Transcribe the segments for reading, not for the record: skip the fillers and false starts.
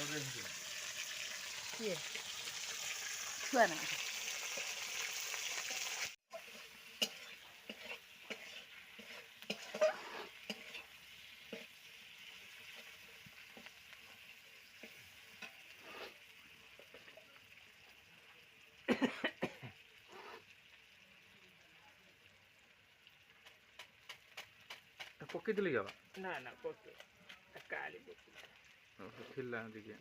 କିଏ ଛୁଆ ନା ପକେଇଥିଲି କି ବାବା? ନା ନା ପକେ କାଳି ପକେ ଥିଲା ଟିକେ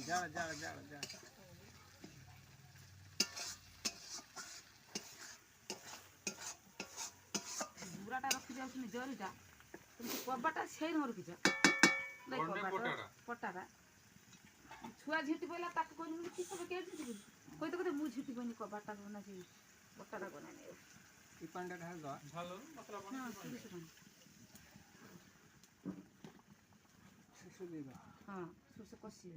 जा जा जा जा ବୁରାଟା ରଖିଯାଉଛି ନିଜରିଟା କିନ୍ତୁ କବାଟା ସେଇ ନ ରଖିଛ ପଟାଟା ଛୁଆ ଝିଟି ପଇଲା ତାକୁ କହିଲି କି ସବୁ କେ ଝିଟି କହିତେ କହିତେ ମୁଁ ଝିଟି କହିନି କବାଟା ବନା ସେ ପଟାଟା ବନାନି ई पांडा ढाल दो ढालो मसला बन हाँ शिशु देगा हाँ सुसे कसी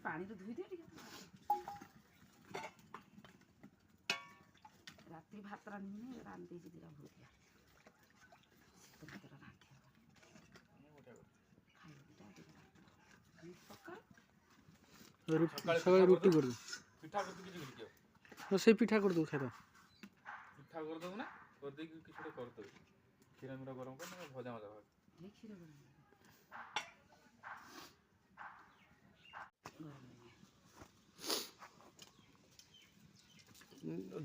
पानी तो धोई दे राति भात रांधि रांधि दिला भूलिया सकाळे रोटी कर दो पिठा कर दो कियो तो से पिठा कर दो खाइबा पिठा कर दो ना कर दे कि किछो कर दो खीरा मिरा गरम कर ना भजा मजा भाग ये खीरा गरम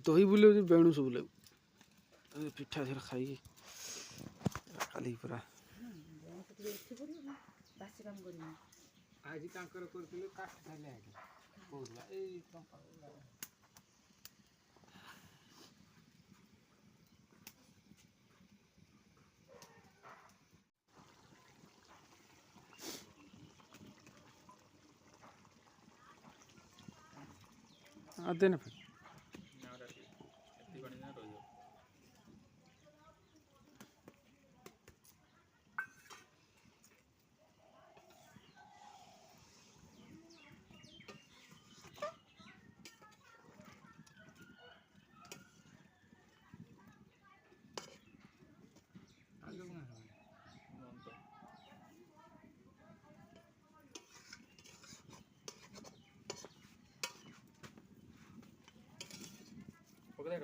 दही बुले बेणु सब बुले पिठा थेर खाई काली पूरा बासी काम करिना आज तांकर करथिले काट थाले आगे कोला ए टंका आते ना फिर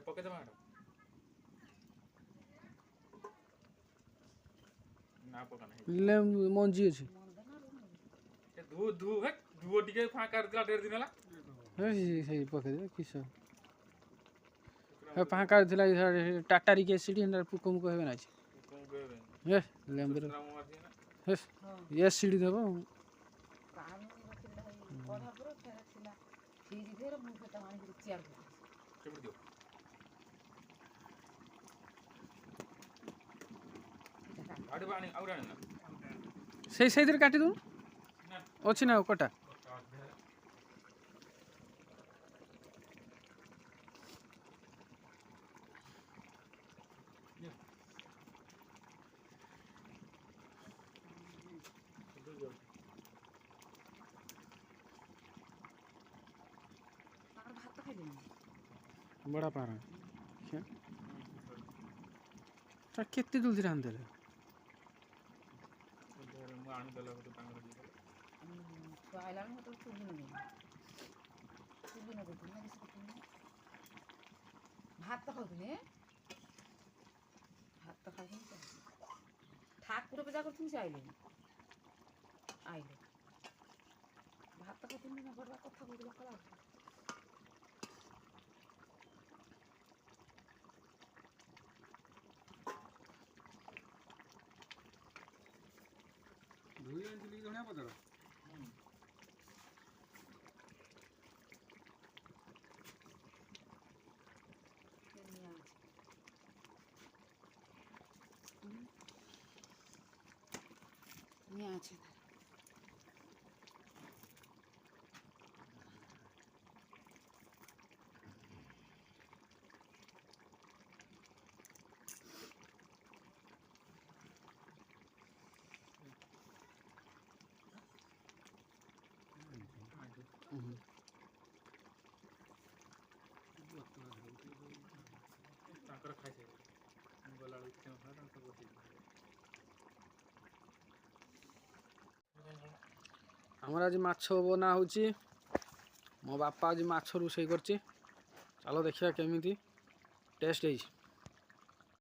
पके दे मैडम ना पका नहीं ले मंजी अछि ए धु धु हे धुओ टिके फाका दिला 1.5 दिन हला हे सही पके दे किस हे फाका दिला टाटारी के एसिड हंडर पुकम कहबे ना कौन कहबे हे लेंबर हे ये एसिड देबो ପଢ଼ା ପରେ ଫେର ଥିଲା ଫ୍ରିଜ୍ ଦେହରେ ମୁଁ ସେଟା ଆଣିକି ଚେୟାର କରିଛି କେମିତି ଦିଅ ଆଡ଼େ ଆଣି ଆଉ ଆଣି ନା ସେଇଥିରେ କାଟିଦେବୁ ନା ଅଛି ନା ଆଉ କଟା ତାଙ୍କର ଭାତ ଖାଇଲେନି ବଡ଼ା ପାରା କେତେ ଜଲ୍ଦି ରାନ୍ଧିଦେଲେ ମୁଁ ଆଣିଦେଲା ଗୋଟେ ତାଙ୍କର ଛୁଆ ଆଇଲାଣି ସେତେବେଳେ ଚୁଲି ନଗେଇଥିଲି ନା କିଛି କରୁଥିଲି ଭାତ ଖାଉଥିଲି ଭାତ ଖାଉଥିଲି ଠାକୁର ପୂଜା କରୁଥିଲି ସେ ଆଇଲେ ଭାତ ଖାଉଥିଲି ନା ବଡ଼ କଥା କହୁଥିଲା ଖରା ଧୋଇ ଆଣିଥିଲି ଧଣିଆ ପତ୍ର নিয়ে আছে ତାଙ୍କର ଖାଇସାରିଲେ ଗଲାବେଳକୁ କେଉଁ ଖାଇବା ତାଙ୍କ ବସେଇ ଆମର ଆଜି ମାଛ ବନା ହେଉଛି ମୋ ବାପା ଆଜି ମାଛ ରୋଷେଇ କରିଛି ଚାଲ ଦେଖିବା କେମିତି ଟେଷ୍ଟ ହେଇଛି